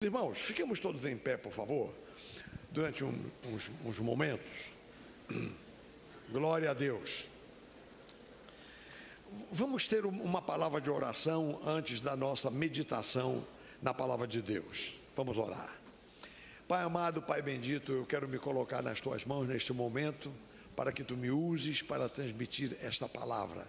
Irmãos, fiquemos todos em pé, por favor, durante uns momentos. Glória a Deus. Vamos ter uma palavra de oração antes da nossa meditação na palavra de Deus. Vamos orar. Pai amado, Pai bendito, eu quero me colocar nas tuas mãos neste momento, para que tu me uses para transmitir esta palavra.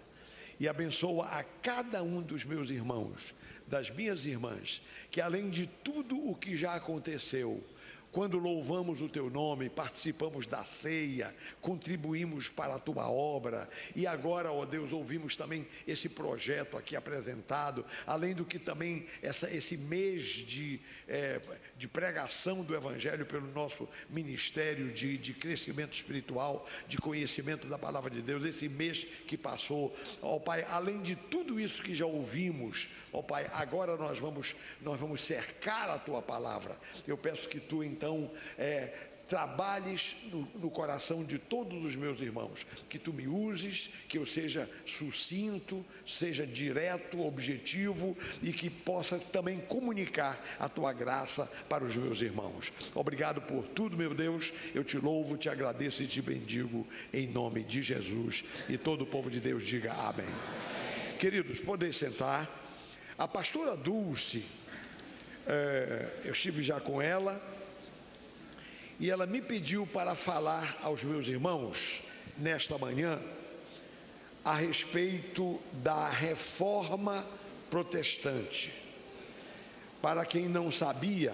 E abençoa a cada um dos meus irmãos, das minhas irmãs, que além de tudo o que já aconteceu, quando louvamos o teu nome, participamos da ceia, contribuímos para a tua obra, e agora, ó Deus, ouvimos também esse projeto aqui apresentado, além do que também esse mês de pregação do Evangelho pelo nosso ministério de crescimento espiritual, de conhecimento da palavra de Deus, esse mês que passou, ó Pai, além de tudo isso que já ouvimos, ó Pai, agora nós vamos cercar a tua palavra. Eu peço que tu então trabalhes no coração de todos os meus irmãos, que tu me uses, que eu seja sucinto, seja direto, objetivo e que possa também comunicar a tua graça para os meus irmãos. Obrigado por tudo, meu Deus, eu te louvo, te agradeço e te bendigo em nome de Jesus, e todo o povo de Deus diga amém. Queridos, podem sentar. A pastora Dulce, eu estive já com ela, e ela me pediu para falar aos meus irmãos, nesta manhã, a respeito da reforma protestante. Para quem não sabia,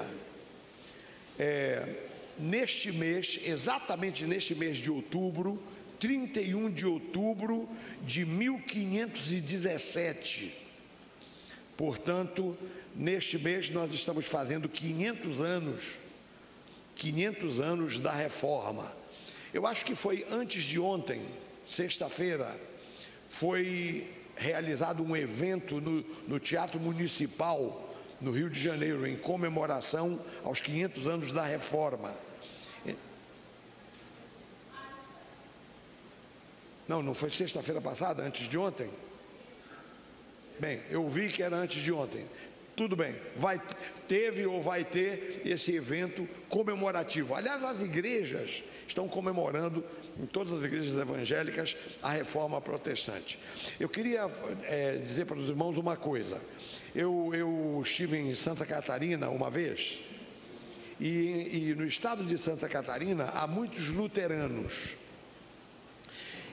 neste mês, exatamente neste mês de outubro, 31 de outubro de 1517, portanto, neste mês nós estamos fazendo 500 anos da reforma. Eu acho que foi antes de ontem, sexta-feira, foi realizado um evento no Teatro Municipal, no Rio de Janeiro, em comemoração aos 500 anos da reforma. Não foi sexta-feira passada, antes de ontem? Bem, eu vi que era antes de ontem. Tudo bem, teve ou vai ter esse evento comemorativo. Aliás, as igrejas estão comemorando, em todas as igrejas evangélicas, a reforma protestante. Eu queria dizer para os irmãos uma coisa. Eu estive em Santa Catarina uma vez, e no estado de Santa Catarina há muitos luteranos.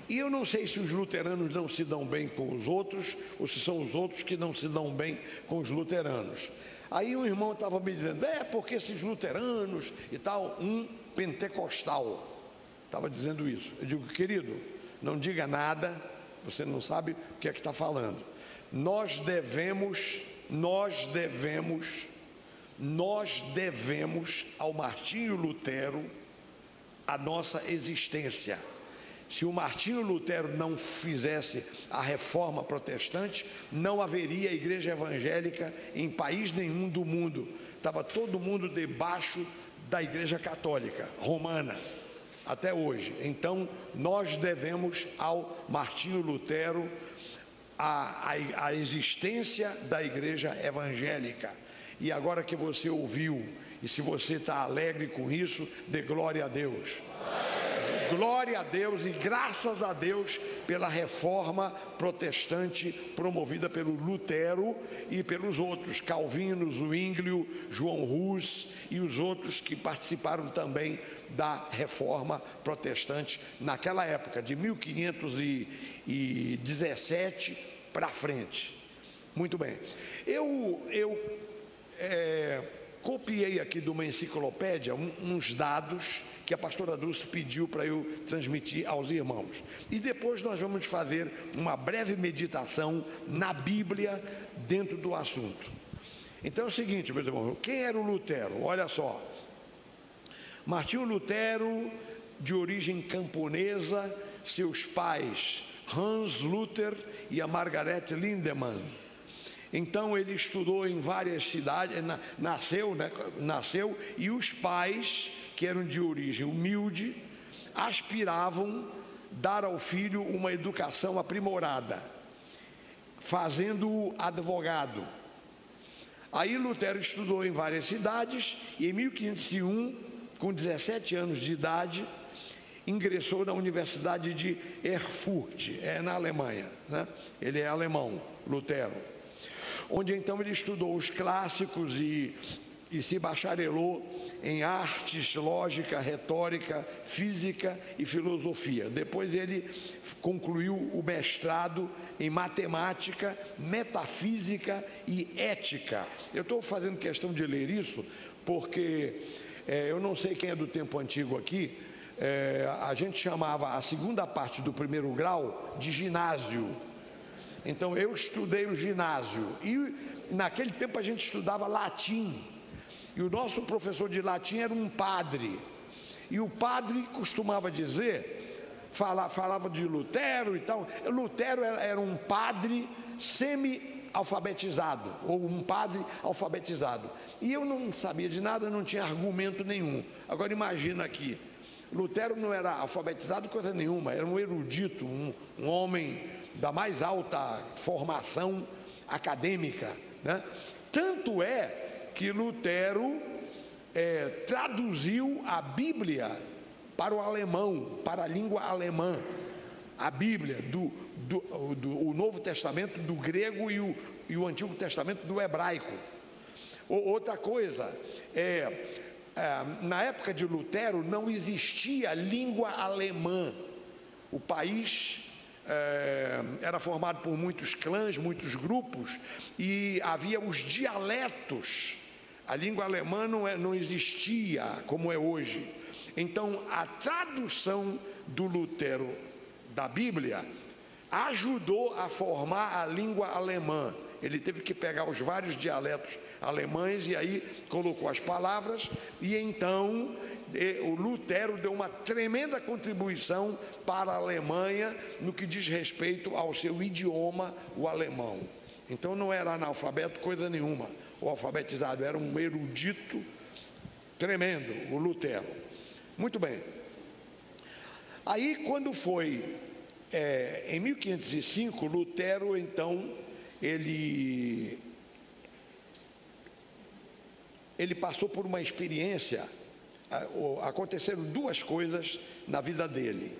E eu não sei se os luteranos não se dão bem com os outros, ou se são os outros que não se dão bem com os luteranos. Aí um irmão estava me dizendo, porque esses luteranos e tal, um pentecostal estava dizendo isso. Eu digo, querido, não diga nada, você não sabe o que é que está falando. Nós devemos ao Martinho Lutero a nossa existência. Se o Martinho Lutero não fizesse a reforma protestante, não haveria igreja evangélica em país nenhum do mundo. Estava todo mundo debaixo da igreja católica romana, até hoje. Então, nós devemos ao Martinho Lutero a existência da igreja evangélica. E agora que você ouviu, e se você está alegre com isso, dê glória a Deus. Glória a Deus e graças a Deus pela reforma protestante promovida pelo Lutero e pelos outros, Calvino, Zwinglio, João Hus e os outros que participaram também da reforma protestante naquela época, de 1517 para frente. Muito bem. Eu copiei aqui de uma enciclopédia uns dados que a pastora Dulce pediu para eu transmitir aos irmãos. E depois nós vamos fazer uma breve meditação na Bíblia dentro do assunto. Então é o seguinte, meus irmãos, quem era o Lutero? Olha só. Martinho Lutero, de origem camponesa, seus pais Hans Luther e a Margaret Lindemann. Então ele estudou em várias cidades, nasceu, e os pais, que eram de origem humilde, aspiravam dar ao filho uma educação aprimorada, fazendo-o advogado. Aí Lutero estudou em várias cidades e em 1501, com 17 anos de idade, ingressou na Universidade de Erfurt, na Alemanha, né? Ele é alemão, Lutero, onde então ele estudou os clássicos e se bacharelou em artes, lógica, retórica, física e filosofia. Depois ele concluiu o mestrado em matemática, metafísica e ética. Eu estou fazendo questão de ler isso porque eu não sei quem é do tempo antigo aqui, a gente chamava a segunda parte do primeiro grau de ginásio. Então eu estudei o ginásio e naquele tempo a gente estudava latim. E o nosso professor de latim era um padre. E o padre costumava dizer, falava de Lutero e tal. Lutero era um padre semi-alfabetizado, ou um padre alfabetizado. E eu não sabia de nada, não tinha argumento nenhum. Agora imagina aqui, Lutero não era alfabetizado coisa nenhuma, era um erudito, um homem da mais alta formação acadêmica, né? Tanto é que Lutero traduziu a Bíblia para o alemão, para a língua alemã. A Bíblia, o Novo Testamento do grego e o Antigo Testamento do hebraico. Outra coisa, na época de Lutero não existia língua alemã. O país era formado por muitos clãs, muitos grupos, e havia os dialetos. A língua alemã não existia como é hoje. Então, a tradução do Lutero da Bíblia ajudou a formar a língua alemã. Ele teve que pegar os vários dialetos alemães e aí colocou as palavras, e então o Lutero deu uma tremenda contribuição para a Alemanha no que diz respeito ao seu idioma, o alemão. Então não era analfabeto coisa nenhuma, o alfabetizado era um erudito tremendo, o Lutero. Muito bem. Aí quando foi em 1505, Lutero então ele passou por uma experiência. Aconteceram duas coisas na vida dele.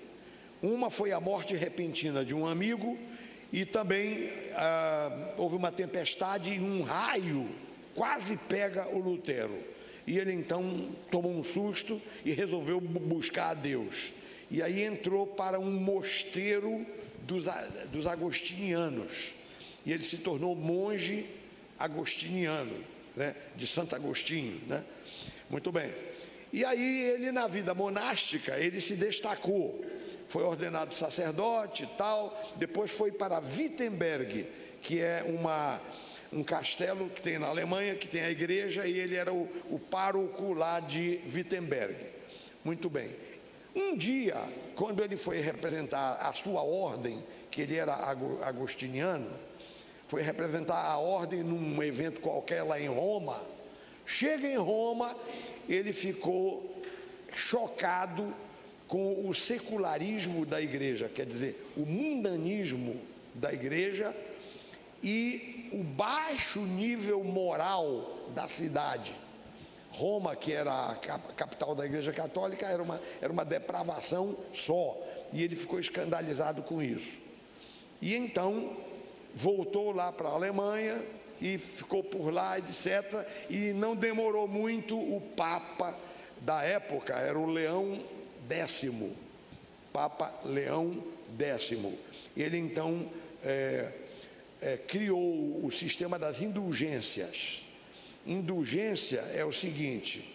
Uma foi a morte repentina de um amigo, e também houve uma tempestade e um raio quase pega o Lutero. E ele então tomou um susto e resolveu buscar a Deus. E aí entrou para um mosteiro dos agostinianos. E ele se tornou monge agostiniano, né, de Santo Agostinho, né? Muito bem. E aí ele, na vida monástica, ele se destacou, foi ordenado sacerdote e tal, depois foi para Wittenberg, que é um castelo que tem na Alemanha, que tem a igreja, e ele era o pároco lá de Wittenberg. Muito bem. Um dia, quando ele foi representar a sua ordem, que ele era agostiniano, foi representar a ordem num evento qualquer lá em Roma. Chega em Roma, ele ficou chocado com o secularismo da igreja, quer dizer, o mundanismo da igreja e o baixo nível moral da cidade. Roma, que era a capital da igreja católica, era uma depravação só, e ele ficou escandalizado com isso. E então voltou lá para a Alemanha e ficou por lá, etc. E não demorou muito, o Papa da época era o Leão X, Papa Leão X. Ele então criou o sistema das indulgências. Indulgência é o seguinte: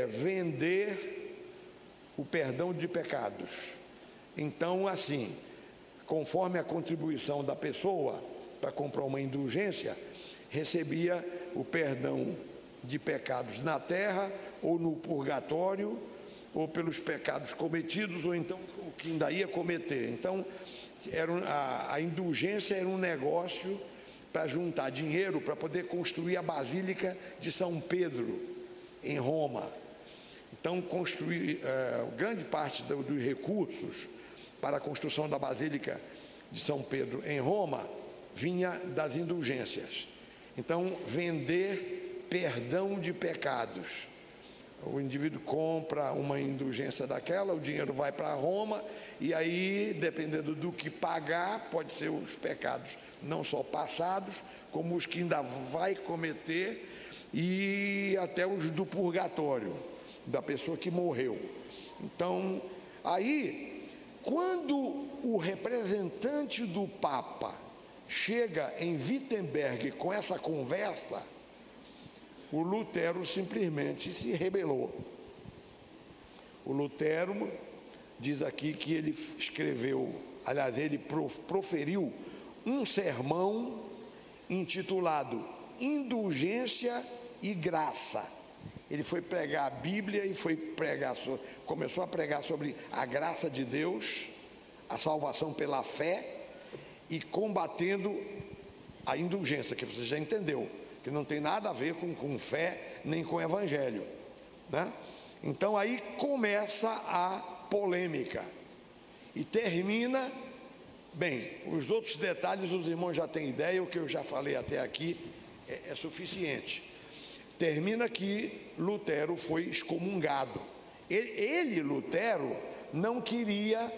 vender o perdão de pecados. Então, assim, conforme a contribuição da pessoa para comprar uma indulgência, recebia o perdão de pecados na terra, ou no purgatório, ou pelos pecados cometidos, ou então o que ainda ia cometer. Então, a indulgência era um negócio para juntar dinheiro para poder construir a Basílica de São Pedro, em Roma. Então, construir grande parte dos recursos para a construção da Basílica de São Pedro em Roma vinha das indulgências. Então, vender perdão de pecados. O indivíduo compra uma indulgência daquela, o dinheiro vai para Roma, e aí, dependendo do que pagar, pode ser os pecados não só passados, como os que ainda vai cometer, e até os do purgatório, da pessoa que morreu. Então, aí, quando o representante do Papa chega em Wittenberg com essa conversa, o Lutero simplesmente se rebelou. O Lutero diz aqui que ele escreveu, aliás, ele proferiu um sermão intitulado Indulgência e Graça. Ele foi pregar a Bíblia e começou a pregar sobre a graça de Deus, a salvação pela fé, e combatendo a indulgência, que você já entendeu, que não tem nada a ver com fé nem com evangelho, né? Então aí começa a polêmica e termina, bem, os outros detalhes os irmãos já têm ideia, o que eu já falei até aqui é suficiente. Termina que Lutero foi excomungado. Ele, Lutero, não queria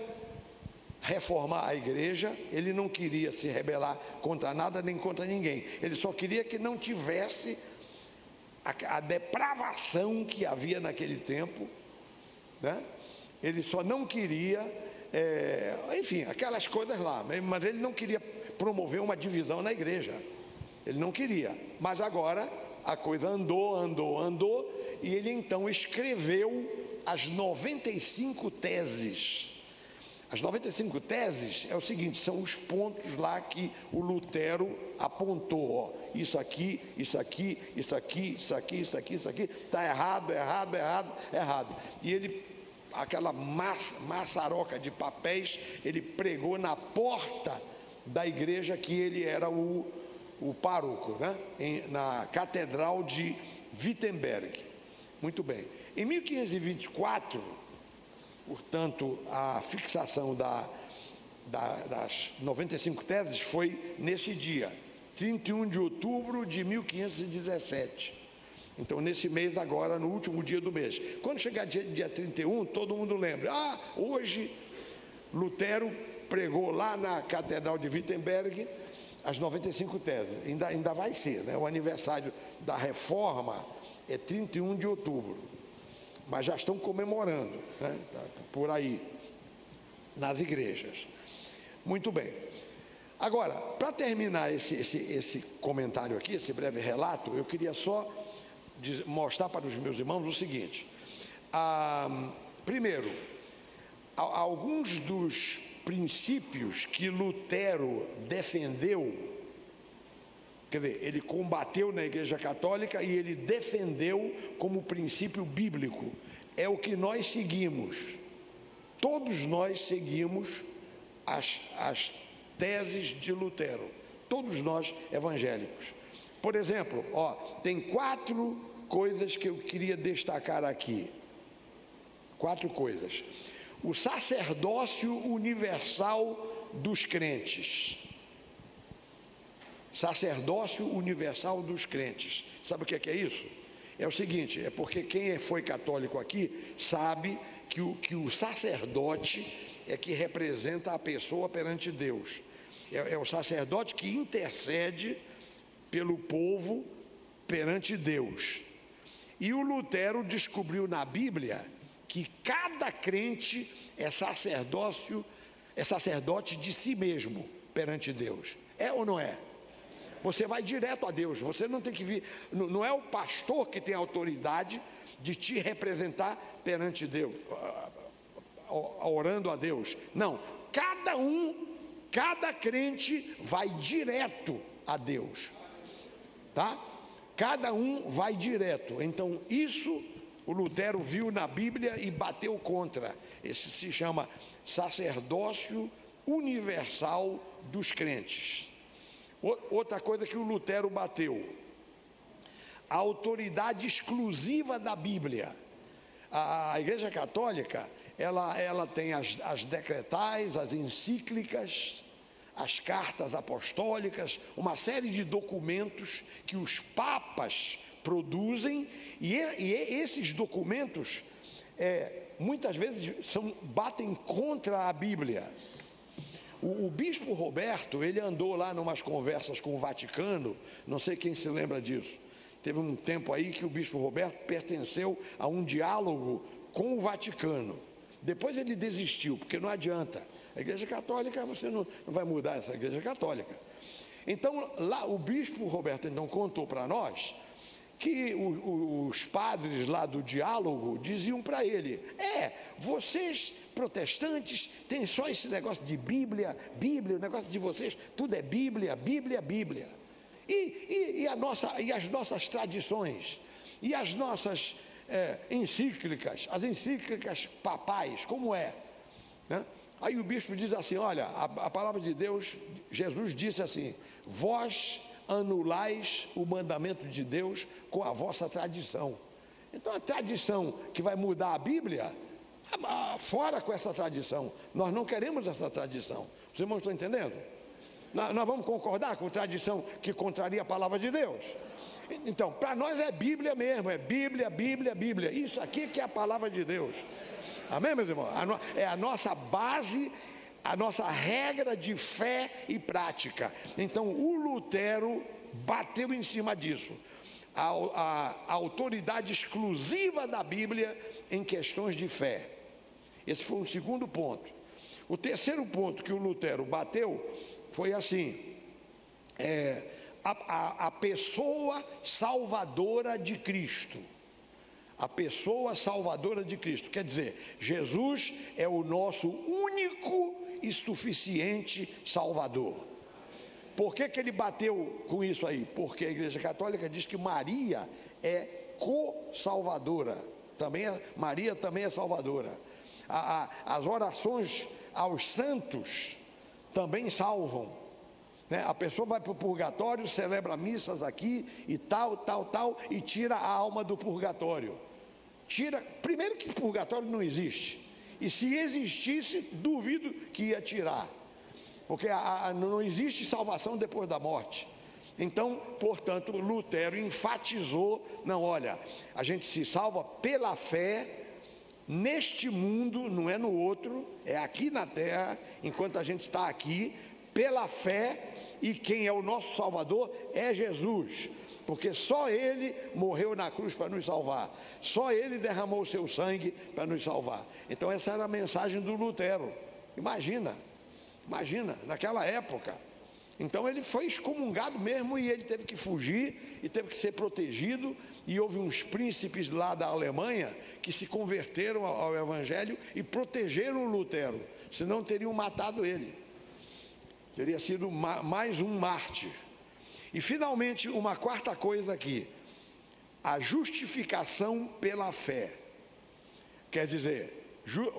reformar a igreja, ele não queria se rebelar contra nada nem contra ninguém, ele só queria que não tivesse a depravação que havia naquele tempo, né? Ele só não queria, enfim, aquelas coisas lá, mas ele não queria promover uma divisão na igreja, ele não queria. Mas agora a coisa andou, e ele então escreveu as 95 teses. As 95 teses é o seguinte, são os pontos lá que o Lutero apontou, ó, isso aqui, isso aqui, isso aqui, isso aqui, isso aqui, isso aqui, está errado, errado, errado, errado. E ele, aquela maçaroca de papéis, ele pregou na porta da igreja que ele era o pároco, né? Na Catedral de Wittenberg. Muito bem. Em 1524, portanto, a fixação das 95 teses foi nesse dia, 31 de outubro de 1517. Então, nesse mês agora, no último dia do mês. Quando chegar dia 31, todo mundo lembra. Hoje, Lutero pregou lá na Catedral de Wittenberg as 95 teses. Ainda vai ser, né? O aniversário da Reforma é 31 de outubro. Mas já estão comemorando, né? Por aí, nas igrejas. Muito bem. Agora, para terminar esse comentário aqui, esse breve relato, eu queria só mostrar para os meus irmãos o seguinte. Primeiro, alguns dos princípios que Lutero defendeu, quer dizer, ele combateu na Igreja Católica e ele defendeu como princípio bíblico. É o que nós seguimos. Todos nós seguimos as teses de Lutero. Todos nós evangélicos. Por exemplo, tem 4 coisas que eu queria destacar aqui. 4 coisas. O sacerdócio universal dos crentes. Sacerdócio universal dos crentes. Sabe o que é isso? É o seguinte, é porque quem foi católico aqui sabe que o sacerdote é que representa a pessoa perante Deus. É o sacerdote que intercede pelo povo perante Deus. E o Lutero descobriu na Bíblia que cada crente é sacerdote de si mesmo perante Deus. É ou não é? Você vai direto a Deus, você não tem que vir, não é o pastor que tem autoridade de te representar perante Deus, orando a Deus. Não, cada crente vai direto a Deus, tá? Cada um vai direto. Então isso o Lutero viu na Bíblia e bateu contra. Esse se chama sacerdócio universal dos crentes. Outra coisa que o Lutero bateu, a autoridade exclusiva da Bíblia. A Igreja Católica, ela tem as decretais, as encíclicas, as cartas apostólicas, uma série de documentos que os papas produzem, e esses documentos muitas vezes batem contra a Bíblia. O bispo Roberto, ele andou lá numas conversas com o Vaticano, não sei quem se lembra disso. Teve um tempo aí que o bispo Roberto pertenceu a um diálogo com o Vaticano. Depois ele desistiu, porque não adianta. A Igreja Católica, você não vai mudar essa Igreja Católica. Então, lá o bispo Roberto então contou para nós que os padres lá do diálogo diziam para ele: vocês protestantes têm só esse negócio de Bíblia, o negócio de vocês, tudo é Bíblia, Bíblia, Bíblia. E as nossas tradições, e as nossas encíclicas, as encíclicas papais, como é? Né? Aí o bispo diz assim: olha, a palavra de Deus, Jesus disse assim: vós anulais o mandamento de Deus com a vossa tradição. Então a tradição que vai mudar a Bíblia, fora com essa tradição. Nós não queremos essa tradição. Os irmãos estão entendendo? Nós vamos concordar com tradição que contraria a palavra de Deus? Então, para nós é Bíblia mesmo, é Bíblia, Bíblia, Bíblia. Isso aqui que é a palavra de Deus. Amém, meus irmãos? É a nossa base, a nossa regra de fé e prática. Então, o Lutero bateu em cima disso. A autoridade exclusiva da Bíblia em questões de fé. Esse foi um segundo ponto. O terceiro ponto que o Lutero bateu foi assim: a pessoa salvadora de Cristo. A pessoa salvadora de Cristo. Quer dizer, Jesus é o nosso único e suficiente Salvador. Por que ele bateu com isso aí? Porque a Igreja Católica diz que Maria é co-salvadora. Maria também é salvadora. As orações aos santos também salvam. Né? A pessoa vai para o purgatório, celebra missas aqui e tal, e tira a alma do purgatório. Primeiro que purgatório não existe. E se existisse, duvido que ia tirar. Porque não existe salvação depois da morte. Então, portanto, Lutero enfatizou: não, olha, a gente se salva pela fé neste mundo, não é no outro, é aqui na terra, enquanto a gente está aqui, pela fé, e quem é o nosso Salvador é Jesus, porque só Ele morreu na cruz para nos salvar, só Ele derramou o seu sangue para nos salvar. Então essa era a mensagem do Lutero. Imagina, naquela época. Então ele foi excomungado mesmo, e ele teve que fugir e teve que ser protegido, e houve uns príncipes lá da Alemanha que se converteram ao Evangelho e protegeram o Lutero, senão teriam matado ele. Teria sido mais um mártir. E finalmente, uma quarta coisa aqui: a justificação pela fé. Quer dizer,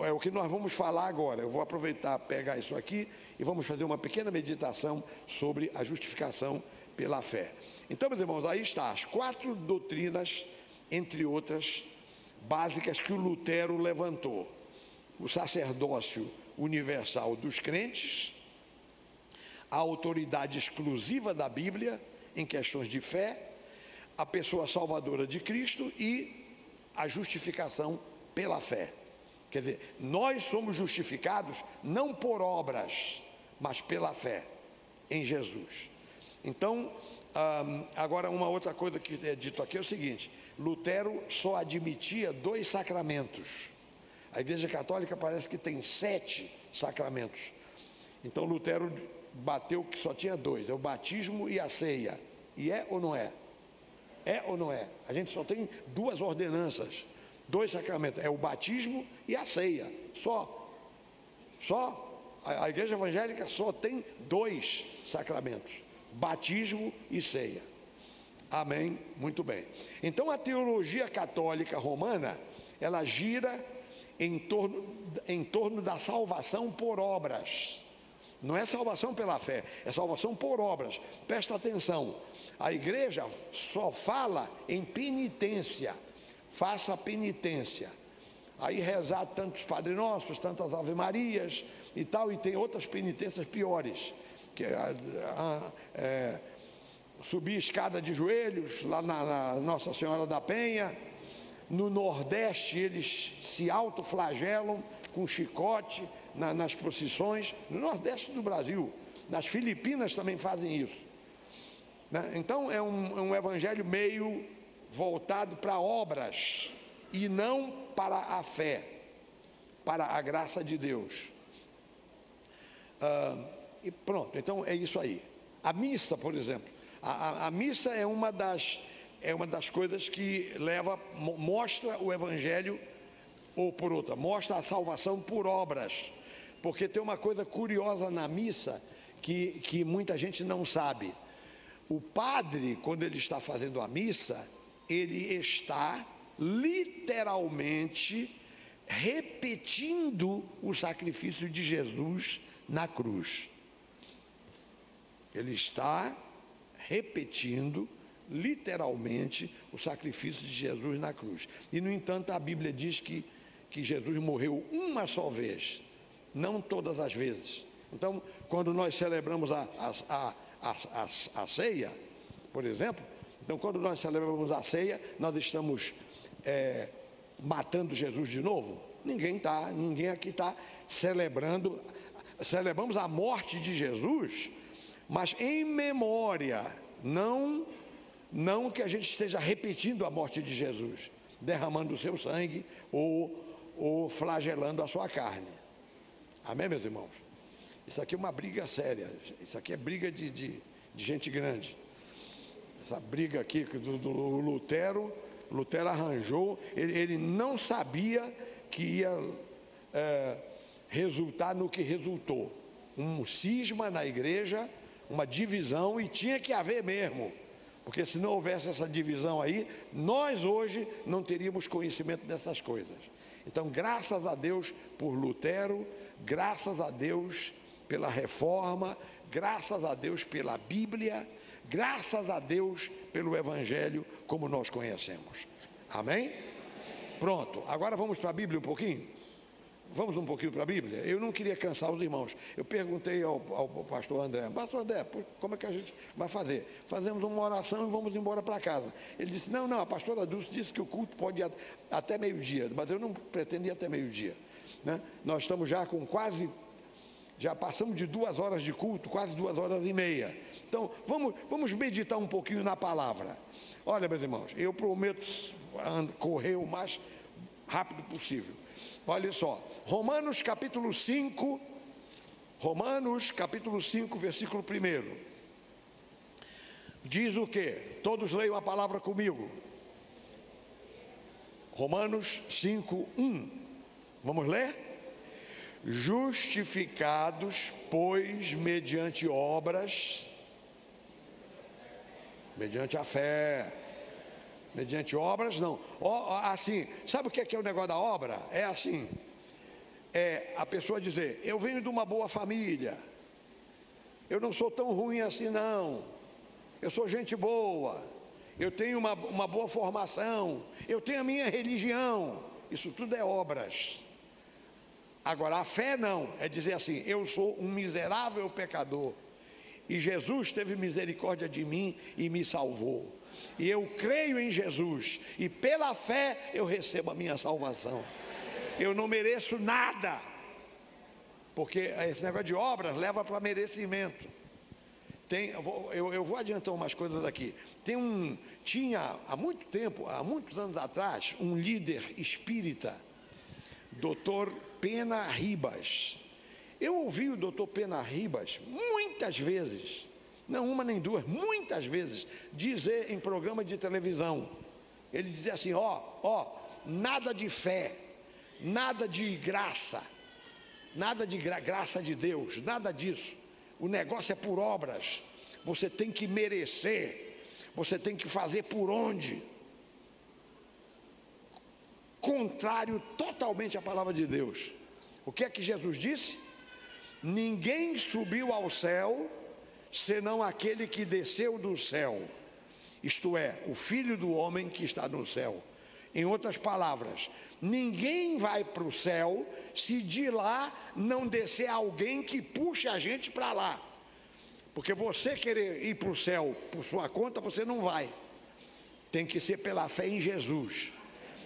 é o que nós vamos falar agora. Eu vou aproveitar, pegar isso aqui e vamos fazer uma pequena meditação sobre a justificação pela fé. Então, meus irmãos, aí está as 4 doutrinas, entre outras, básicas que o Lutero levantou: o sacerdócio universal dos crentes, a autoridade exclusiva da Bíblia em questões de fé, a pessoa salvadora de Cristo e a justificação pela fé. Quer dizer, nós somos justificados não por obras, mas pela fé em Jesus. Então, agora uma outra coisa que é dito aqui é o seguinte: Lutero só admitia 2 sacramentos. A Igreja Católica parece que tem 7 sacramentos. Então Lutero bateu que só tinha 2, é o batismo e a ceia. E é ou não é? É ou não é? A gente só tem 2 ordenanças, 2 sacramentos, é o batismo e a ceia. Só a Igreja Evangélica só tem 2 sacramentos: batismo e ceia. Amém? Muito bem. Então a teologia católica romana, ela gira em torno da salvação por obras. Não é salvação pela fé, é salvação por obras. Presta atenção, a igreja só fala em penitência. Faça penitência. Aí rezar tantos Padre Nossos, tantas Ave Marias e tal, e tem outras penitências piores, subir escada de joelhos lá na Nossa Senhora da Penha. No Nordeste eles se autoflagelam com chicote nas procissões, no Nordeste do Brasil. Nas Filipinas também fazem isso, né? Então é um evangelho meio voltado para obras e não para a fé, para a graça de Deus. E pronto, então é isso aí. A missa, por exemplo, a missa é uma das coisas que mostra o evangelho, ou por outra, mostra a salvação por obras. Porque tem uma coisa curiosa na missa que muita gente não sabe. O padre, quando ele está fazendo a missa, ele está literalmente repetindo o sacrifício de Jesus na cruz. Ele está repetindo literalmente o sacrifício de Jesus na cruz. E, no entanto, a Bíblia diz que Jesus morreu uma só vez, não todas as vezes. Então, quando nós celebramos a ceia, por exemplo, quando nós celebramos a ceia, nós estamos matando Jesus de novo? Ninguém aqui está celebrando. Celebramos a morte de Jesus, mas em memória, não que a gente esteja repetindo a morte de Jesus, derramando o seu sangue ou flagelando a sua carne. Amém, meus irmãos? Isso aqui é uma briga séria. Isso aqui é briga de gente grande. Essa briga aqui do Lutero arranjou. Ele não sabia que ia resultar no que resultou. Um cisma na igreja, uma divisão, e tinha que haver mesmo. Porque se não houvesse essa divisão aí, nós hoje não teríamos conhecimento dessas coisas. Então, graças a Deus por Lutero, graças a Deus pela Reforma, graças a Deus pela Bíblia, graças a Deus pelo Evangelho como nós conhecemos. Amém? Pronto, agora vamos para a Bíblia um pouquinho? Vamos um pouquinho para a Bíblia? Eu não queria cansar os irmãos. Eu perguntei ao pastor André, como é que a gente vai fazer? Fazemos uma oração e vamos embora para casa. Ele disse, não, a pastora Dulce disse que o culto pode ir até meio-dia, mas eu não pretendo ir até meio-dia, né? Nós estamos já já passamos de 2 horas de culto, quase 2 horas e meia. Então, vamos meditar um pouquinho na palavra. Olha, meus irmãos, eu prometo correr o mais rápido possível. Olha só, Romanos capítulo 5, versículo 1. Diz o quê? Todos leiam a palavra comigo. Romanos 5, 1. Vamos ler? Justificados, pois, mediante obras, mediante a fé. Mediante obras, não. Assim, sabe o que é o negócio da obra? É assim, a pessoa dizer, eu venho de uma boa família, eu não sou tão ruim assim não, eu sou gente boa, eu tenho uma boa formação, eu tenho a minha religião. Isso tudo é obras. Agora, a fé não, é dizer assim, eu sou um miserável pecador, e Jesus teve misericórdia de mim e me salvou. E eu creio em Jesus, e pela fé eu recebo a minha salvação. Eu não mereço nada, porque esse negócio de obras leva para merecimento. Eu vou adiantar umas coisas aqui. Tinha há muito tempo, há muitos anos atrás, um líder espírita, Dr. Pena Ribas. Eu ouvi o Dr. Pena Ribas muitas vezes, não uma nem duas, muitas vezes, dizer em programa de televisão. Ele dizia assim, nada de fé, nada de graça, nada de graça de Deus, nada disso. O negócio é por obras. Você tem que merecer, você tem que fazer por onde. Contrário totalmente à palavra de Deus. O que é que Jesus disse? Ninguém subiu ao céu senão aquele que desceu do céu, isto é, o Filho do homem que está no céu. Em outras palavras, ninguém vai para o céu se de lá não descer alguém que puxe a gente para lá. Porque você querer ir para o céu por sua conta, você não vai. Tem que ser pela fé em Jesus.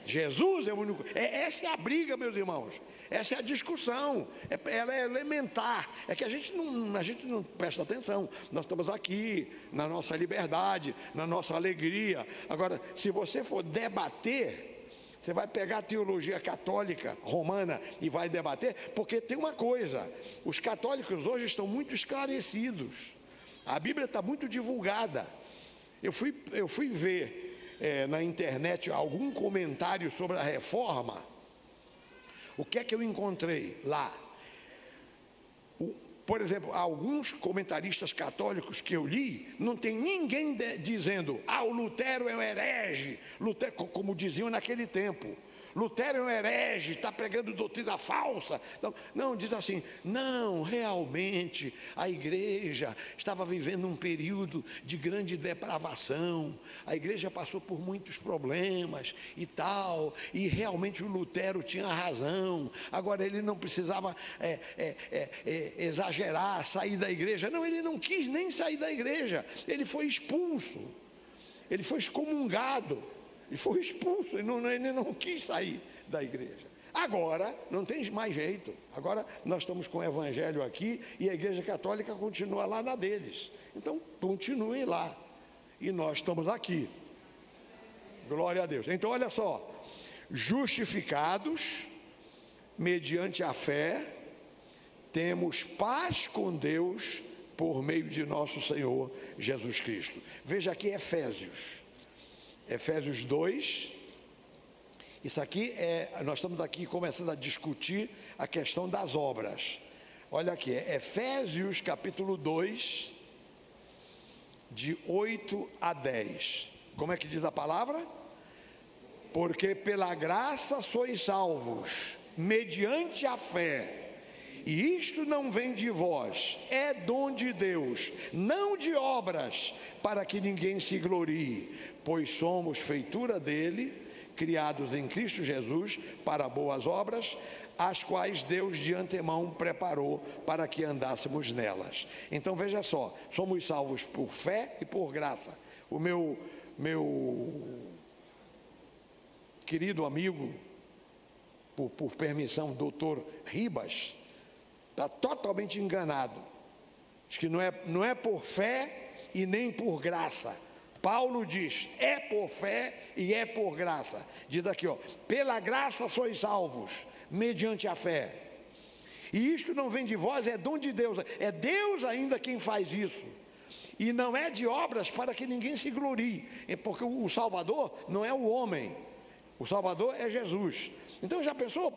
Jesus é o único. Essa é a briga, meus irmãos. Essa é a discussão. Ela é elementar. É que a gente não presta atenção. Nós estamos aqui na nossa liberdade, na nossa alegria. Agora, se você for debater, você vai pegar a teologia católica romana e vai debater, porque tem uma coisa: os católicos hoje estão muito esclarecidos. A Bíblia está muito divulgada. Eu fui ver na internet algum comentário sobre a reforma. O que é que eu encontrei lá? Por exemplo, alguns comentaristas católicos que eu li, não tem ninguém dizendo: o Lutero é um herege, Lutero, como diziam naquele tempo. Lutero é um herege, está pregando doutrina falsa. Não, diz assim: não, realmente a igreja estava vivendo um período de grande depravação, a igreja passou por muitos problemas e tal, e realmente o Lutero tinha razão. Agora, ele não precisava exagerar, sair da igreja. Não, ele não quis nem sair da igreja, ele foi expulso, ele foi excomungado. E foi expulso, ele não quis sair da igreja. Agora, não tem mais jeito. Agora, nós estamos com o evangelho aqui e a igreja católica continua lá na deles. Então, continuem lá. E nós estamos aqui. Glória a Deus. Então, olha só. Justificados, mediante a fé, temos paz com Deus por meio de nosso Senhor Jesus Cristo. Veja aqui Efésios 2, isso aqui nós estamos aqui começando a discutir a questão das obras. Olha aqui, Efésios capítulo 2, de 8 a 10. Como é que diz a palavra? Porque pela graça sois salvos, mediante a fé. E isto não vem de vós, é dom de Deus, não de obras, para que ninguém se glorie, pois somos feitura dele, criados em Cristo Jesus para boas obras, as quais Deus de antemão preparou para que andássemos nelas. Então veja só, somos salvos por fé e por graça. O meu querido amigo, por permissão, doutor Ribas, está totalmente enganado. Diz que não é por fé e nem por graça. Paulo diz: é por fé e é por graça. Diz aqui, pela graça sois salvos, mediante a fé. E isto não vem de vós, é dom de Deus. É Deus ainda quem faz isso. E não é de obras para que ninguém se glorie. É porque o Salvador não é o homem. O Salvador é Jesus. Então já pensou,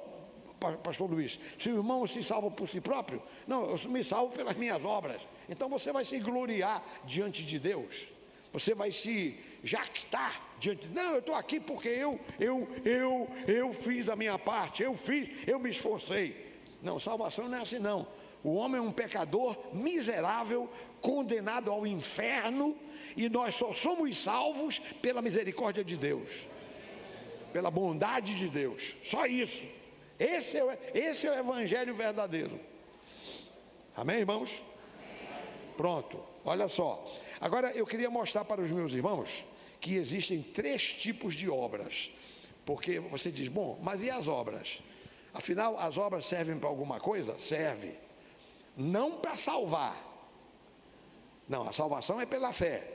pastor Luiz, se o irmão se salva por si próprio? Não, eu me salvo pelas minhas obras. Então você vai se gloriar diante de Deus. Você vai se jactar diante. Não, eu estou aqui porque eu fiz a minha parte, eu me esforcei. Não, salvação não é assim não. O homem é um pecador miserável, condenado ao inferno, e nós só somos salvos pela misericórdia de Deus, pela bondade de Deus. Só isso. Esse é o evangelho verdadeiro. Amém, irmãos? Pronto, olha só. Agora eu queria mostrar para os meus irmãos que existem 3 tipos de obras. Porque você diz: bom, mas e as obras? Afinal, as obras servem para alguma coisa? Serve. Não para salvar. Não, a salvação é pela fé,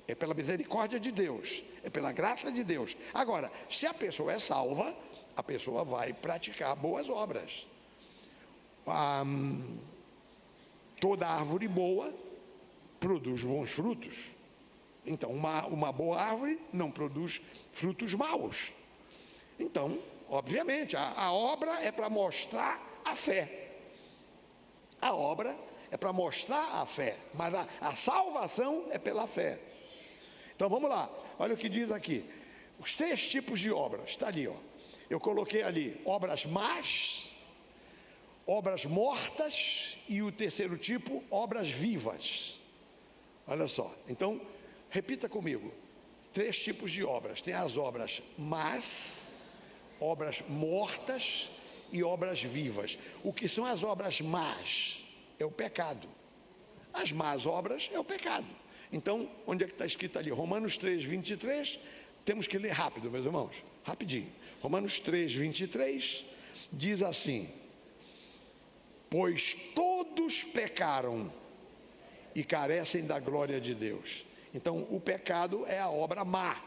é pela misericórdia de Deus, é pela graça de Deus. Agora, se a pessoa é salva, a pessoa vai praticar boas obras. Toda árvore boa produz bons frutos. Então, uma boa árvore não produz frutos maus. Então, obviamente, a obra é para mostrar a fé. A obra é para mostrar a fé, mas a salvação é pela fé. Então, vamos lá. Olha o que diz aqui. Os 3 tipos de obras. Está ali, eu coloquei ali obras más, obras mortas e o terceiro tipo, obras vivas. Olha só, então, repita comigo. 3 tipos de obras. Tem as obras más, obras mortas e obras vivas. O que são as obras más? É o pecado. As más obras é o pecado. Então, onde é que está escrito ali? Romanos 3, 23, temos que ler rápido, meus irmãos, rapidinho. Romanos 3, 23, diz assim: pois todos pecaram e carecem da glória de Deus. Então, o pecado é a obra má,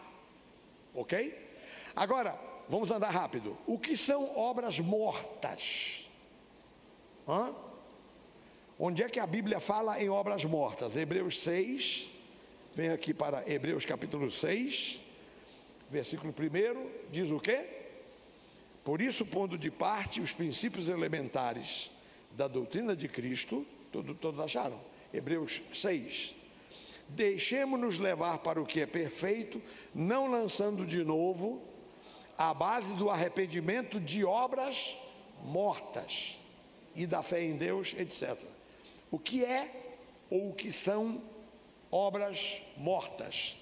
ok? Agora, vamos andar rápido. O que são obras mortas? Onde é que a Bíblia fala em obras mortas? Hebreus 6, vem aqui para Hebreus capítulo 6, versículo 1, diz o quê? Por isso, pondo de parte os princípios elementares da doutrina de Cristo, todos acharam? Hebreus 6. Deixemo-nos levar para o que é perfeito, não lançando de novo a base do arrependimento de obras mortas e da fé em Deus, etc. O que é ou o que são obras mortas?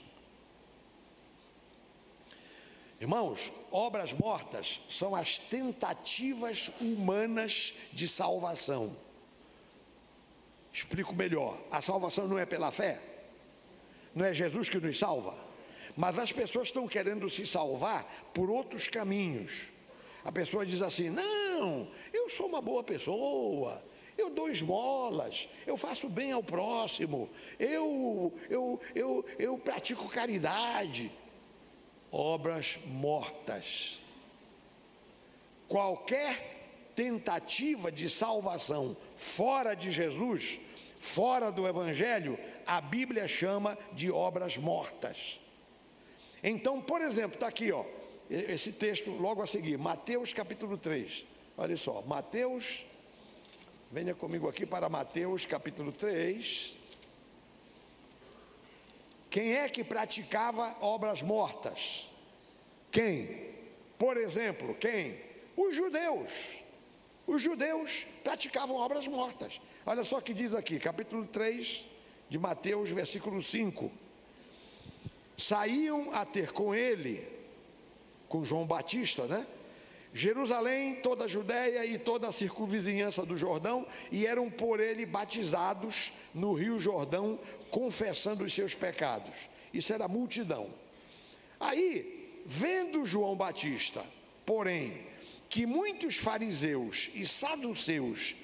Irmãos, obras mortas são as tentativas humanas de salvação. Explico melhor. A salvação não é pela fé, não é Jesus que nos salva, mas as pessoas estão querendo se salvar por outros caminhos. A pessoa diz assim: não, eu sou uma boa pessoa, eu dou esmolas, eu faço bem ao próximo, eu pratico caridade. Obras mortas. Qualquer tentativa de salvação fora de Jesus, fora do Evangelho, a Bíblia chama de obras mortas. Então, por exemplo, está aqui, ó, esse texto logo a seguir, Mateus capítulo 3. Olha só, Mateus, venha comigo aqui para Mateus capítulo 3. Quem é que praticava obras mortas? Quem? Por exemplo, quem? Os judeus. Os judeus praticavam obras mortas. Olha só o que diz aqui, capítulo 3 de Mateus, versículo 5. Saíam a ter com ele, com João Batista, né? Jerusalém, toda a Judéia e toda a circunvizinhança do Jordão, e eram por ele batizados no rio Jordão, confessando os seus pecados. Isso era a multidão. Aí, vendo João Batista, porém, que muitos fariseus e saduceus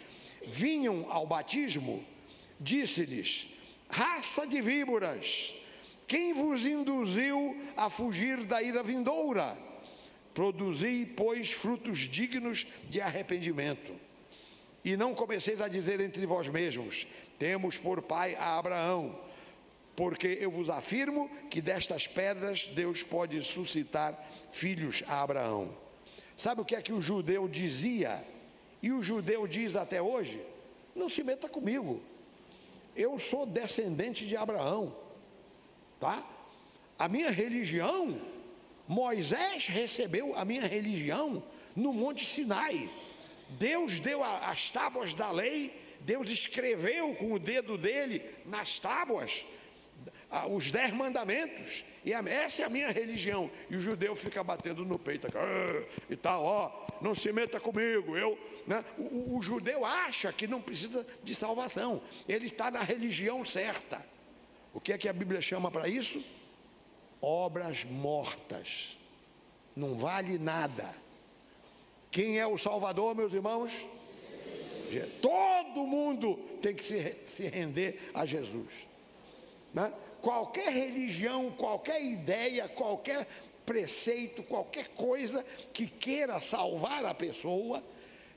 vinham ao batismo, disse-lhes: raça de víboras, quem vos induziu a fugir da ira vindoura? Produzi, pois, frutos dignos de arrependimento. E não comeceis a dizer entre vós mesmos: temos por pai a Abraão, porque eu vos afirmo que destas pedras Deus pode suscitar filhos a Abraão. Sabe o que é que o judeu dizia? E o judeu diz até hoje: não se meta comigo, eu sou descendente de Abraão, tá? A minha religião, Moisés recebeu a minha religião no Monte Sinai. Deus deu as tábuas da lei, Deus escreveu com o dedo dele nas tábuas os 10 mandamentos, e essa é a minha religião. E o judeu fica batendo no peito e tal, ó, não se meta comigo, né? O judeu acha que não precisa de salvação, ele está na religião certa. O que é que a Bíblia chama para isso? Obras mortas. Não vale nada. Quem é o Salvador, meus irmãos? Todo mundo tem que se render a Jesus, né? Qualquer religião, qualquer ideia, qualquer preceito, qualquer coisa que queira salvar a pessoa,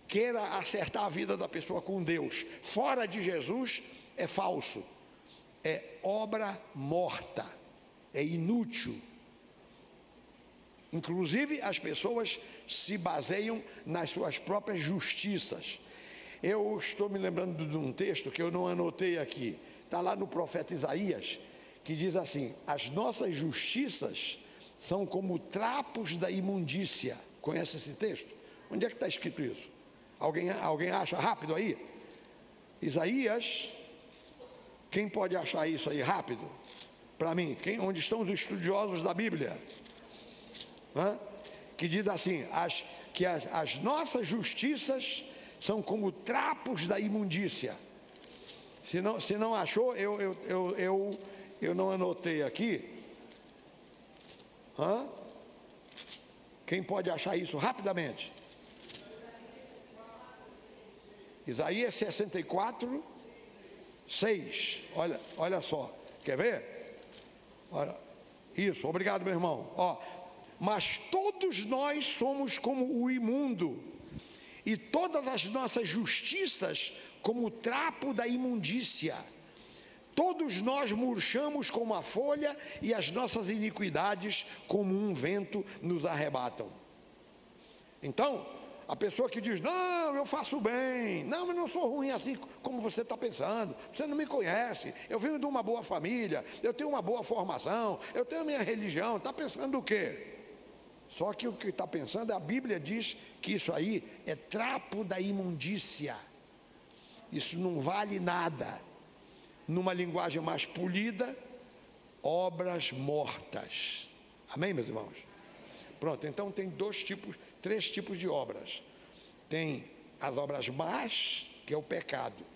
queira acertar a vida da pessoa com Deus, fora de Jesus, é falso, é obra morta, é inútil. Inclusive, as pessoas se baseiam nas suas próprias justiças. Eu estou me lembrando de um texto que eu não anotei aqui, está lá no profeta Isaías, que diz assim: as nossas justiças são como trapos da imundícia. Conhece esse texto? Onde é que está escrito isso? Alguém acha rápido aí? Isaías, quem pode achar isso aí rápido? Para mim, onde estão os estudiosos da Bíblia? Que diz assim: as nossas justiças são como trapos da imundícia. Se não achou, eu não anotei aqui. Hã? Quem pode achar isso rapidamente? Isaías 64, 6. Olha só. Quer ver? Olha. Isso, obrigado, meu irmão. Ó, mas todos nós somos como o imundo, e todas as nossas justiças como o trapo da imundícia. Todos nós murchamos como a folha, e as nossas iniquidades como um vento nos arrebatam. Então, a pessoa que diz, não, eu faço bem, não, mas não sou ruim assim como você está pensando, você não me conhece, eu venho de uma boa família, eu tenho uma boa formação, eu tenho a minha religião, está pensando o quê? Só que o que está pensando, a Bíblia diz que isso aí é trapo da imundícia, isso não vale nada. Numa linguagem mais polida, obras mortas. Amém, meus irmãos? Pronto, então tem três tipos de obras. Tem as obras más, que é o pecado.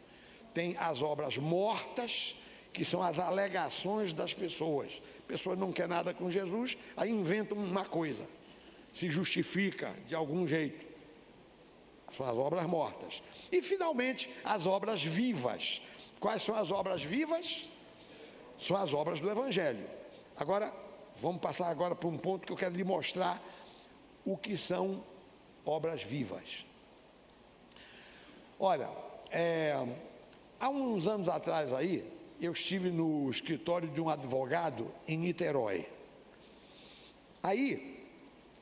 Tem as obras mortas, que são as alegações das pessoas. A pessoa não quer nada com Jesus, aí inventa uma coisa, se justifica de algum jeito. São as obras mortas. E finalmente, as obras vivas. Quais são as obras vivas? São as obras do Evangelho. Agora, vamos passar agora para um ponto que eu quero lhe mostrar o que são obras vivas. Olha, há uns anos atrás aí, eu estive no escritório de um advogado em Niterói. Aí,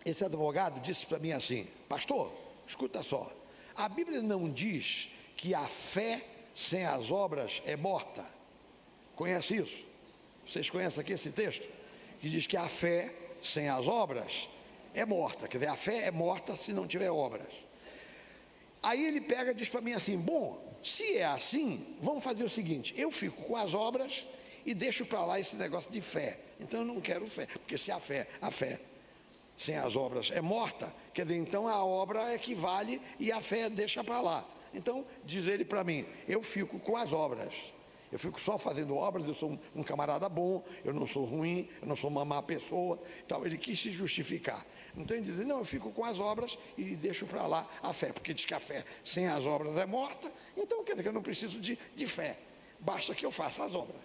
esse advogado disse para mim assim, pastor, escuta só, a Bíblia não diz que a fé sem as obras é morta. Conhece isso? Vocês conhecem aqui esse texto? Que diz que a fé sem as obras é morta. Quer dizer, a fé é morta se não tiver obras. Aí ele pega e diz para mim assim, bom, se é assim, vamos fazer o seguinte, eu fico com as obras e deixo para lá esse negócio de fé. Então eu não quero fé, porque se a fé sem as obras é morta, quer dizer, então a obra é que vale e a fé deixa para lá. Então, diz ele para mim, eu fico com as obras, eu fico só fazendo obras, eu sou um camarada bom, eu não sou ruim, eu não sou uma má pessoa, então ele quis se justificar. Então ele diz, não, eu fico com as obras e deixo para lá a fé, porque diz que a fé sem as obras é morta, então quer dizer que eu não preciso de fé, basta que eu faça as obras.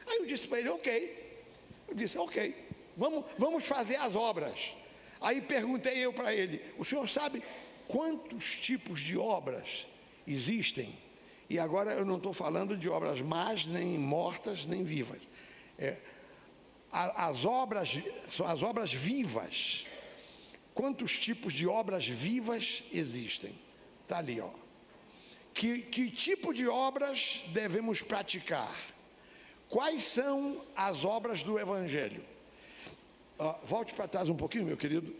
Aí eu disse para ele, ok, vamos fazer as obras. Aí perguntei eu para ele, o senhor sabe quantos tipos de obras existem? E agora eu não estou falando de obras más, nem mortas, nem vivas. As obras são as obras vivas. Quantos tipos de obras vivas existem? Está ali, ó. Que tipo de obras devemos praticar? Quais são as obras do Evangelho? Volte para trás um pouquinho, meu querido.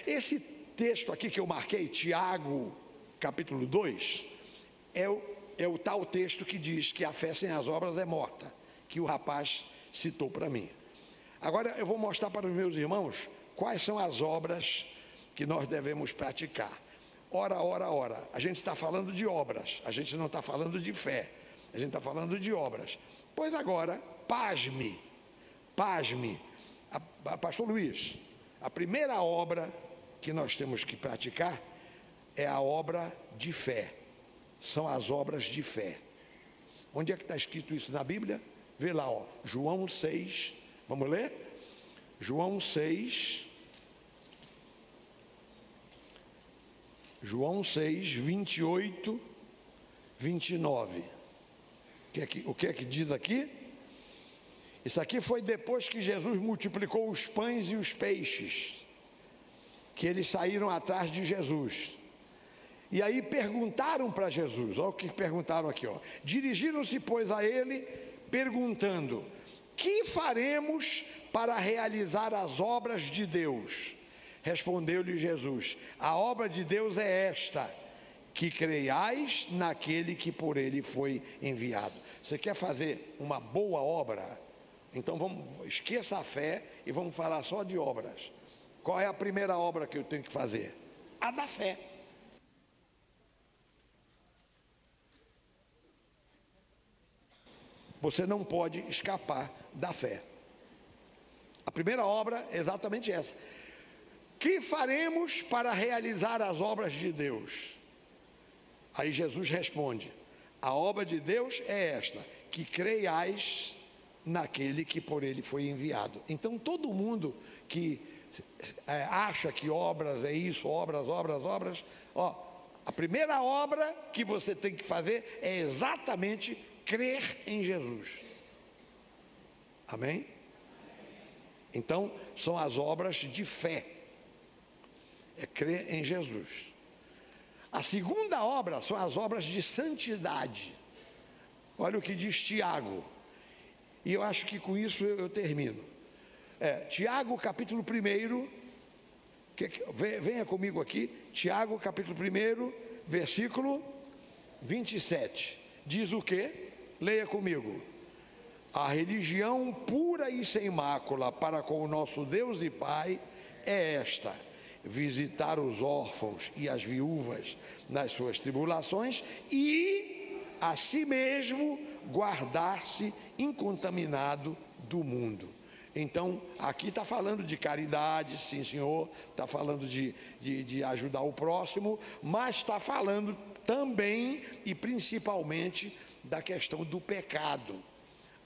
Esse texto aqui que eu marquei, Tiago, capítulo 2, é o tal texto que diz que a fé sem as obras é morta, que o rapaz citou para mim. Agora eu vou mostrar para os meus irmãos quais são as obras que nós devemos praticar. Ora, a gente está falando de obras, a gente não está falando de fé, a gente está falando de obras. Pois agora, pasme, pastor Luiz, a primeira obra que nós temos que praticar é a obra de fé, são as obras de fé. Onde é que está escrito isso na Bíblia? Vê lá, ó, João 6, vamos ler? João 6, 28, 29. O que é que diz aqui? Isso aqui foi depois que Jesus multiplicou os pães e os peixes, que eles saíram atrás de Jesus. E aí perguntaram para Jesus, olha o que perguntaram aqui, ó. Dirigiram-se, pois, a ele, perguntando, que faremos para realizar as obras de Deus? Respondeu-lhe Jesus, a obra de Deus é esta, que creiais naquele que por ele foi enviado. Você quer fazer uma boa obra? Então esqueça a fé e vamos falar só de obras. Qual é a primeira obra que eu tenho que fazer? A da fé. você não pode escapar da fé. A primeira obra é exatamente essa. Que faremos para realizar as obras de Deus? Aí Jesus responde: a obra de Deus é esta, que creiais naquele que por ele foi enviado. Então todo mundo que acha que obras é isso, obras, ó, a primeira obra que você tem que fazer é exatamente crer em Jesus. Amém? Então são as obras de fé, é crer em Jesus. A segunda obra são as obras de santidade. Olha o que diz Tiago, e eu acho que com isso eu termino. Tiago capítulo 1, venha comigo aqui, Tiago capítulo 1, versículo 27, diz o quê? Leia comigo. A religião pura e sem mácula para com o nosso Deus e Pai é esta: visitar os órfãos e as viúvas nas suas tribulações e a si mesmo guardar-se incontaminado do mundo. Então, aqui está falando de caridade, sim senhor, está falando de ajudar o próximo, mas está falando também e principalmente da questão do pecado.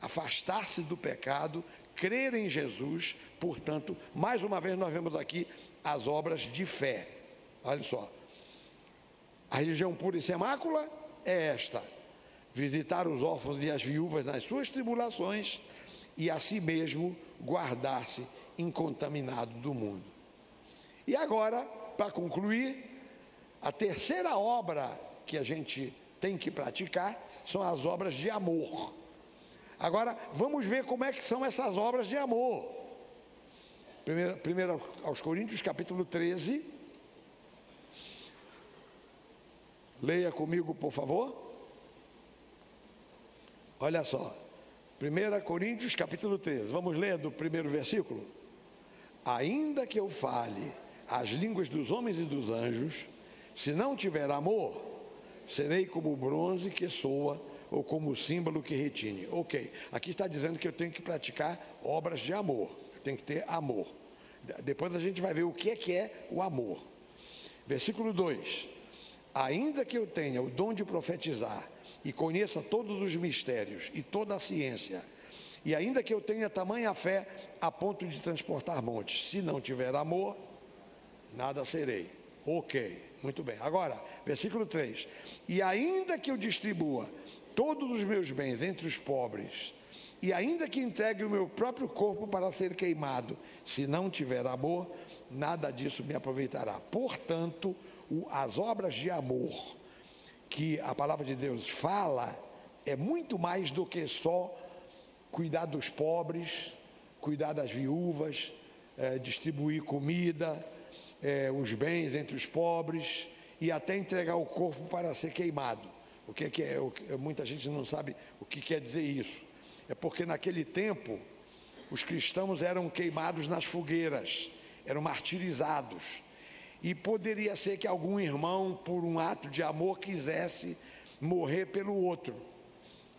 Afastar-se do pecado, crer em Jesus. Portanto, mais uma vez nós vemos aqui as obras de fé. Olha só, a religião pura e sem mácula é esta: visitar os órfãos e as viúvas nas suas tribulações e a si mesmo guardar-se incontaminado do mundo. E agora, para concluir, a terceira obra que a gente tem que praticar são as obras de amor. Agora, vamos ver como é que são essas obras de amor. Primeiro aos Coríntios, capítulo 13. Leia comigo, por favor. Olha só. 1 Coríntios, capítulo 13. Vamos ler do primeiro versículo. Ainda que eu fale as línguas dos homens e dos anjos, se não tiver amor, serei como o bronze que soa ou como o símbolo que retine. Ok, aqui está dizendo que eu tenho que praticar obras de amor, eu tenho que ter amor. Depois a gente vai ver o que é o amor. Versículo 2: ainda que eu tenha o dom de profetizar e conheça todos os mistérios e toda a ciência, e ainda que eu tenha tamanha fé a ponto de transportar montes, se não tiver amor, nada serei. Ok, muito bem. Agora, versículo 3: e ainda que eu distribua todos os meus bens entre os pobres, e ainda que entregue o meu próprio corpo para ser queimado, se não tiver amor, nada disso me aproveitará. Portanto, as obras de amor que a palavra de Deus fala é muito mais do que só cuidar dos pobres, cuidar das viúvas, distribuir comida, os bens entre os pobres e até entregar o corpo para ser queimado. O que é? Muita gente não sabe o que quer dizer isso. É porque naquele tempo os cristãos eram queimados nas fogueiras, eram martirizados. E poderia ser que algum irmão, por um ato de amor, quisesse morrer pelo outro,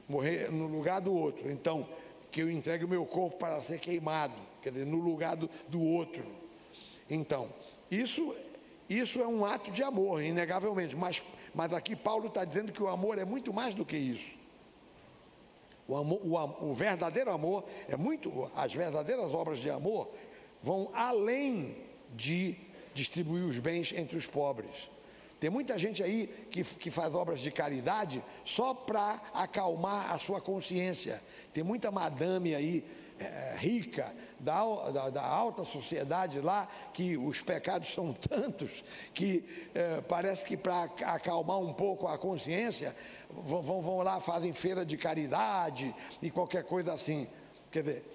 morrer no lugar do outro. Então, que eu entregue o meu corpo para ser queimado, quer dizer, no lugar do outro. Então, isso é um ato de amor, inegavelmente, mas aqui Paulo está dizendo que o amor é muito mais do que isso. O verdadeiro amor as verdadeiras obras de amor vão além de distribuir os bens entre os pobres. Tem muita gente aí que faz obras de caridade só para acalmar a sua consciência. Tem muita madame aí rica da alta sociedade lá, que os pecados são tantos que parece que para acalmar um pouco a consciência vão lá, fazem feira de caridade e qualquer coisa assim. Quer dizer,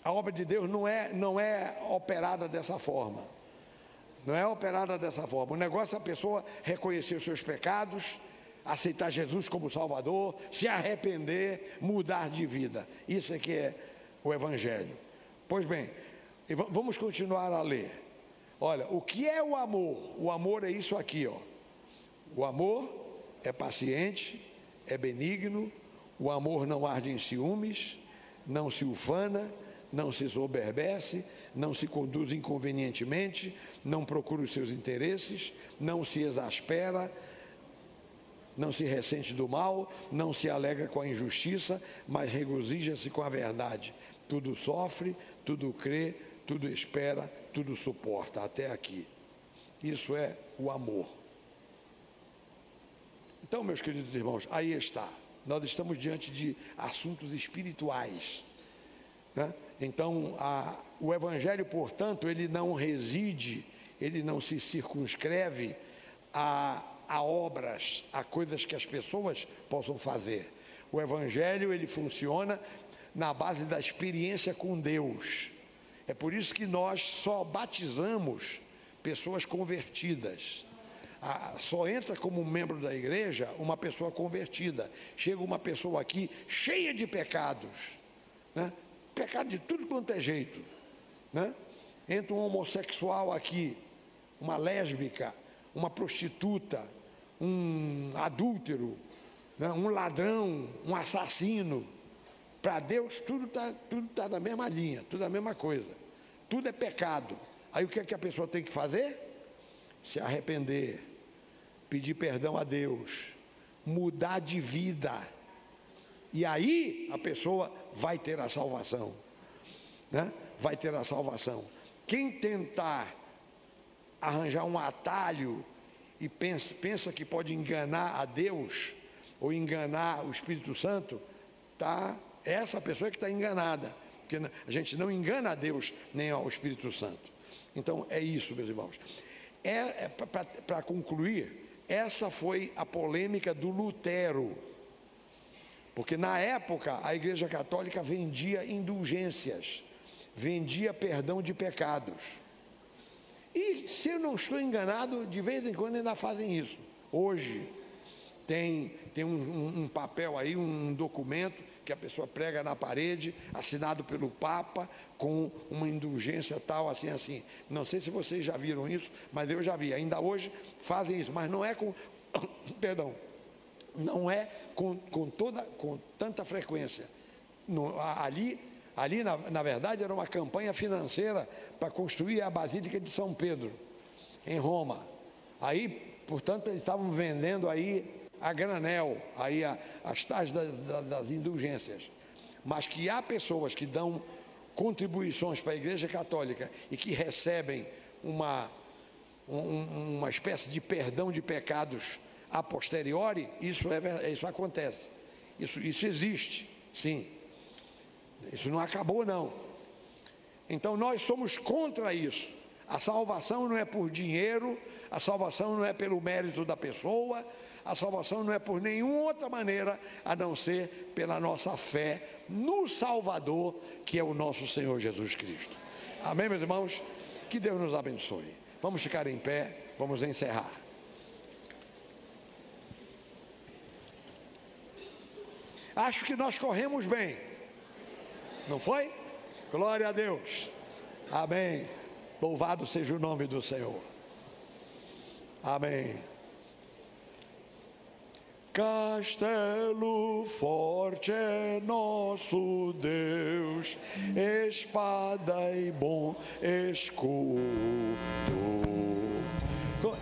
a obra de Deus não é operada dessa forma. Não é operada dessa forma. O negócio é a pessoa reconhecer os seus pecados, aceitar Jesus como Salvador, se arrepender, mudar de vida. Isso é que é o Evangelho. Pois bem, vamos continuar a ler. Olha, o que é o amor? O amor é isso aqui, ó. O amor é paciente, é benigno, O amor não arde em ciúmes, não se ufana, não se soberbece, não se conduz inconvenientemente, não procura os seus interesses, não se exaspera, não se ressente do mal, não se alegra com a injustiça, mas regozija-se com a verdade. Tudo sofre, tudo crê, tudo espera, tudo suporta, até aqui. Isso é o amor. Então, meus queridos irmãos, aí está. Nós estamos diante de assuntos espirituais, né? Então, o Evangelho, portanto, ele não reside, ele não se circunscreve a obras, a coisas que as pessoas possam fazer. O Evangelho, ele funciona na base da experiência com Deus. É por isso que nós só batizamos pessoas convertidas. Só entra como membro da igreja uma pessoa convertida. Chega uma pessoa aqui cheia de pecados, né? Pecado de tudo quanto é jeito, né? Entra um homossexual aqui, uma lésbica, uma prostituta, um adúltero, né? Um ladrão, um assassino. Para Deus tudo tá na mesma linha, tudo a mesma coisa. Tudo é pecado. Aí o que é que a pessoa tem que fazer? Se arrepender, pedir perdão a Deus, mudar de vida. E aí a pessoa vai ter a salvação, né? Vai ter a salvação. Quem tentar arranjar um atalho e pensa que pode enganar a Deus ou enganar o Espírito Santo, essa pessoa que está enganada, porque a gente não engana a Deus nem ao Espírito Santo. Então é isso, meus irmãos. Para concluir, essa foi a polêmica do Lutero, porque na época a Igreja Católica vendia indulgências, vendia perdão de pecados. E, se eu não estou enganado, de vez em quando ainda fazem isso. Hoje tem um papel aí, um documento que a pessoa prega na parede, assinado pelo Papa, com uma indulgência tal, assim. Não sei se vocês já viram isso, mas eu já vi. Ainda hoje fazem isso, mas não é com perdão, não é com tanta frequência. Ali na verdade, era uma campanha financeira para construir a Basílica de São Pedro, em Roma. Aí, portanto, eles estavam vendendo aí a granel, aí as tais das indulgências. Mas que há pessoas que dão contribuições para a Igreja Católica e que recebem uma espécie de perdão de pecados a posteriori, isso acontece. Isso existe, sim. Isso não acabou, não. Então nós somos contra isso. A salvação não é por dinheiro, a salvação não é pelo mérito da pessoa, a salvação não é por nenhuma outra maneira a não ser pela nossa fé no Salvador, que é o nosso Senhor Jesus Cristo. Amém, meus irmãos? Que Deus nos abençoe. Vamos ficar em pé, vamos encerrar. Acho que nós corremos bem, não foi? Glória a Deus. Amém. Louvado seja o nome do Senhor. Amém. Castelo forte é nosso Deus, espada e bom escudo.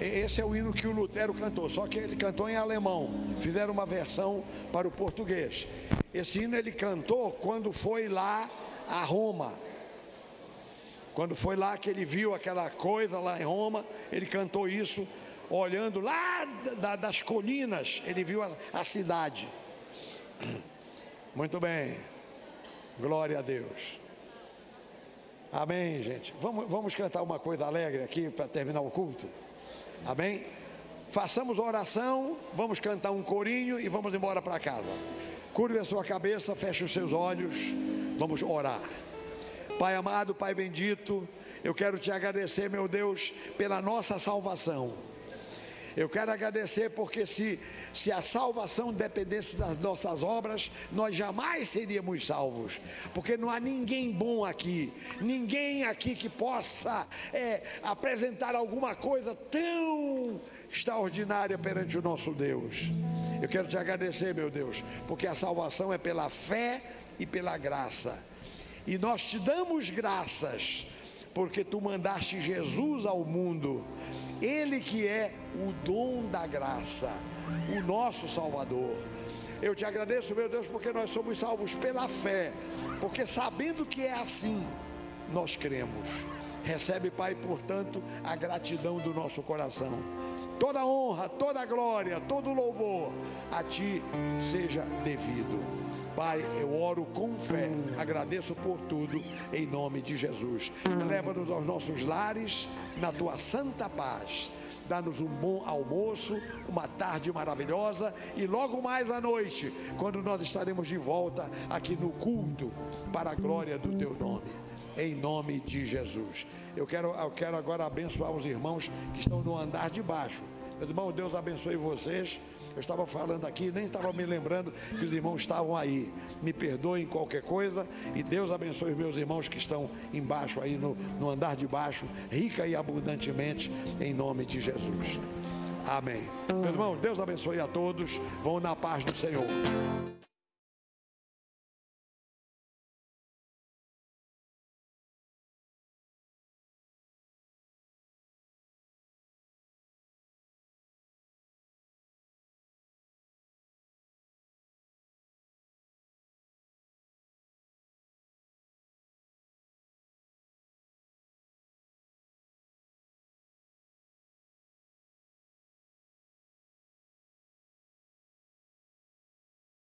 Esse é o hino que o Lutero cantou, só que ele cantou em alemão. Fizeram uma versão para o português. Esse hino ele cantou quando foi lá a Roma. Quando foi lá que ele viu aquela coisa lá em Roma, ele cantou isso, olhando lá das colinas, ele viu a cidade. Muito bem, glória a Deus. Amém, gente. Vamos cantar uma coisa alegre aqui para terminar o culto. Amém? Façamos oração, vamos cantar um corinho e vamos embora para casa. Curve a sua cabeça, feche os seus olhos, vamos orar. Pai amado, Pai bendito, eu quero te agradecer, meu Deus, pela nossa salvação. Eu quero agradecer porque se a salvação dependesse das nossas obras, nós jamais seríamos salvos, porque não há ninguém bom aqui, ninguém aqui que possa apresentar alguma coisa tão extraordinária perante o nosso Deus. Eu quero te agradecer, meu Deus, porque a salvação é pela fé e pela graça. E nós te damos graças, porque tu mandaste Jesus ao mundo, ele que é o dom da graça, o nosso Salvador. Eu te agradeço, meu Deus, porque nós somos salvos pela fé, porque sabendo que é assim, nós cremos. Recebe, Pai, portanto, a gratidão do nosso coração. Toda honra, toda glória, todo louvor a Ti seja devido. Pai, eu oro com fé, agradeço por tudo, em nome de Jesus. Leva-nos aos nossos lares, na Tua santa paz. Dá-nos um bom almoço, uma tarde maravilhosa e logo mais à noite, quando nós estaremos de volta aqui no culto, para a glória do Teu nome. Em nome de Jesus. Eu quero agora abençoar os irmãos que estão no andar de baixo. Meus irmãos, Deus abençoe vocês. Eu estava falando aqui, nem estava me lembrando que os irmãos estavam aí. Me perdoem qualquer coisa e Deus abençoe os meus irmãos que estão embaixo aí no andar de baixo, rica e abundantemente, em nome de Jesus. Amém. Meus irmãos, Deus abençoe a todos. Vão na paz do Senhor.